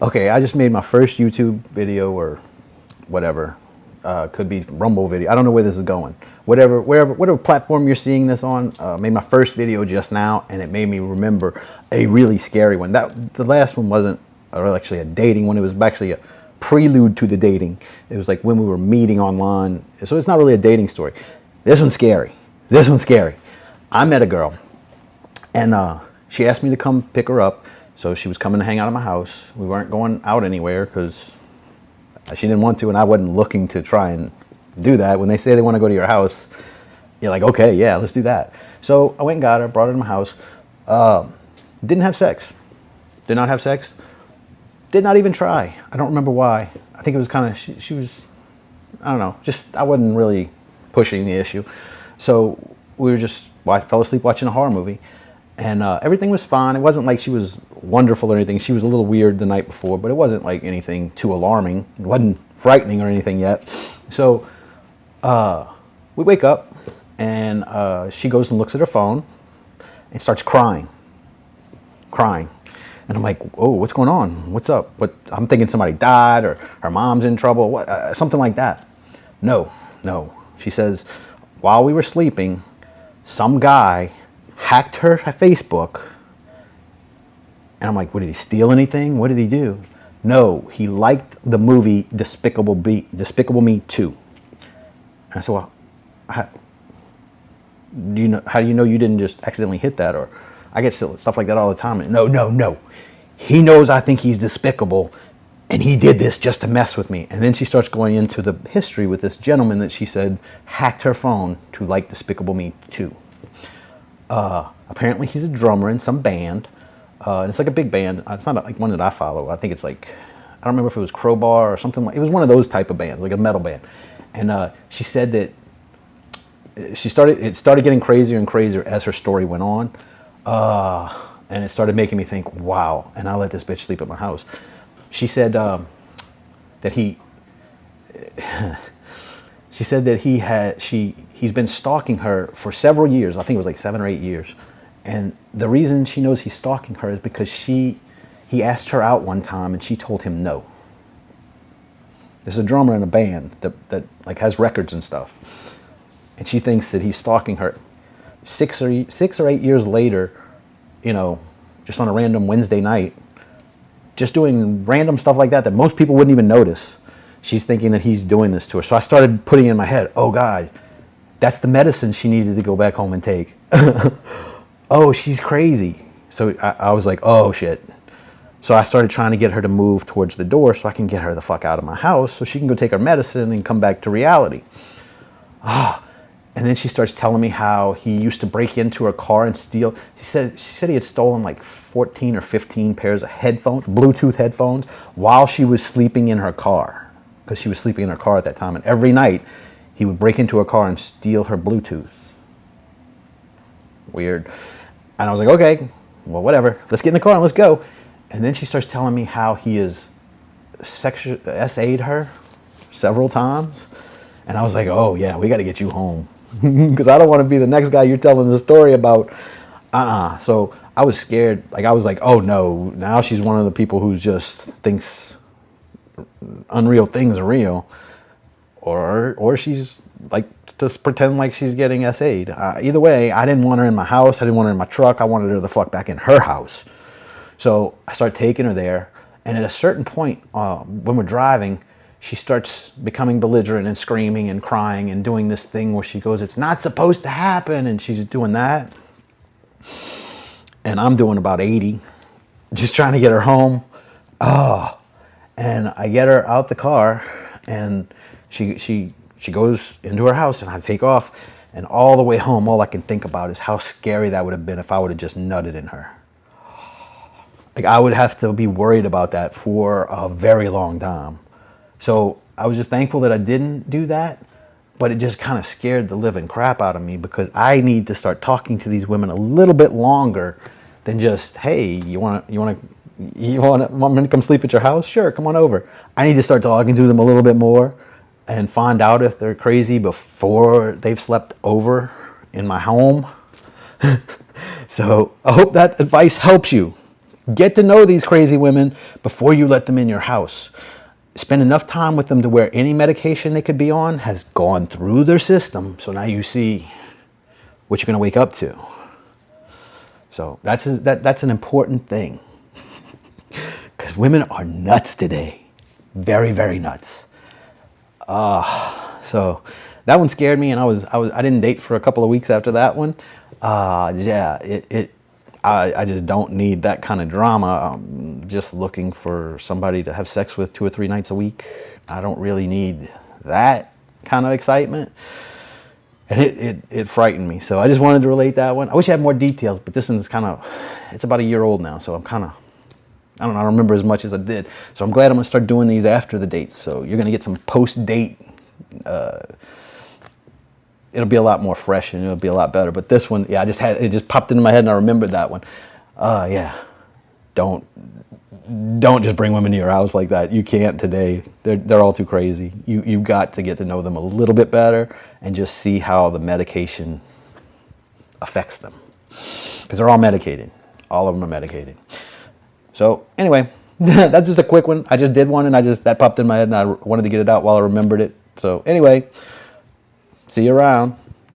Okay, I just made my first YouTube video or whatever. Could be Rumble video. I don't know where this is going. Whatever platform you're seeing this on, made my first video just now, and it made me remember a really scary one. The last one wasn't actually a dating one. It was actually a prelude to the dating. It was like when we were meeting online. So it's not really a dating story. This one's scary. This one's scary. I met a girl, and she asked me to come pick her up. So she was coming to hang out at my house. We weren't going out anywhere because she didn't want to, and I wasn't looking to try and do that. When they say they want to go to your house, you're like, okay, yeah, let's do that. So I went and got her, brought her to my house. Didn't have sex. Did not have sex. Did not even try. I don't remember why. I think it was kind of, she was, I don't know, I wasn't really pushing the issue. So we were fell asleep watching a horror movie. And everything was fine. It wasn't like she was wonderful or anything. She was a little weird the night before, but it wasn't like anything too alarming. It wasn't frightening or anything yet. So we wake up, and she goes and looks at her phone and starts crying. And I'm like, oh, what's going on? What's up? I'm thinking somebody died or her mom's in trouble, something like that. No. She says, while we were sleeping, some guy hacked her Facebook, and I'm like, what, did he steal anything? What did he do? No, he liked the movie Despicable Me 2. And I said, well, how do you know you didn't just accidentally hit that? Or I get stuff like that all the time. And no. He knows I think he's despicable, and he did this just to mess with me. And then she starts going into the history with this gentleman that she said hacked her phone to like Despicable Me 2. Apparently he's a drummer in some band, and it's like a big band. It's not like one that I follow. I think it's like, I don't remember if it was Crowbar or something. It was one of those type of bands, like a metal band. And she said that it started getting crazier and crazier as her story went on, and it started making me think, wow. And I let this bitch sleep at my house. She said that she said that he's been stalking her for several years. I think it was like 7 or 8 years. And the reason she knows he's stalking her is because he asked her out one time and she told him no. There's a drummer in a band that like has records and stuff. And she thinks that he's stalking her 6 or 8 years later, just on a random Wednesday night, just doing random stuff like that most people wouldn't even notice. She's thinking that he's doing this to her. So I started putting it in my head, oh God, that's the medicine she needed to go back home and take. Oh, she's crazy. So I was like, oh shit. So I started trying to get her to move towards the door so I can get her the fuck out of my house so she can go take her medicine and come back to reality. And then she starts telling me how he used to break into her car and steal. She said he had stolen like 14 or 15 pairs of headphones, Bluetooth headphones, while she was sleeping in her car. Because she was sleeping in her car at that time. And every night, he would break into her car and steal her Bluetooth. Weird. And I was like, okay, well, whatever. Let's get in the car and let's go. And then she starts telling me how he has SA'd her several times. And I was like, oh, yeah, we got to get you home. Because I don't want to be the next guy you're telling the story about. So I was scared. I was like, oh, no. Now she's one of the people who just thinks unreal things are real. Or she's like, just pretend like she's getting SA'd. Either way, I didn't want her in my house. I didn't want her in my truck. I wanted her the fuck back in her house. So I started taking her there. And at a certain point, when we're driving, she starts becoming belligerent and screaming and crying and doing this thing where she goes, it's not supposed to happen. And she's doing that. And I'm doing about 80, just trying to get her home. And I get her out the car, and she goes into her house, and I take off. And all the way home, all I can think about is how scary that would have been if I would have just nutted in her. I would have to be worried about that for a very long time. So I was just thankful that I didn't do that, but it just kind of scared the living crap out of me because I need to start talking to these women a little bit longer than just, hey, you want me to come sleep at your house? Sure, come on over. I need to start talking to them a little bit more and find out if they're crazy before they've slept over in my home. So I hope that advice helps you. Get to know these crazy women before you let them in your house. Spend enough time with them to where any medication they could be on has gone through their system. So now you see what you're going to wake up to. So that's an important thing. Because women are nuts today. Very, very nuts. So that one scared me, and I didn't date for a couple of weeks after that one. I just don't need that kind of drama. I'm just looking for somebody to have sex with 2 or 3 nights a week. I don't really need that kind of excitement. And it frightened me. So I just wanted to relate that one. I wish I had more details, but this one's it's about a year old now. So I don't know, I don't remember as much as I did. So I'm glad I'm going to start doing these after the dates. So you're going to get some post-date. It'll be a lot more fresh and it'll be a lot better. But this one, yeah, it just popped into my head and I remembered that one. Yeah, don't just bring women to your house like that. You can't today. They're all too crazy. You've got to get to know them a little bit better and just see how the medication affects them. Because they're all medicated. All of them are medicated. So anyway, that's just a quick one. I just did one and that popped in my head and I wanted to get it out while I remembered it. So anyway, see you around.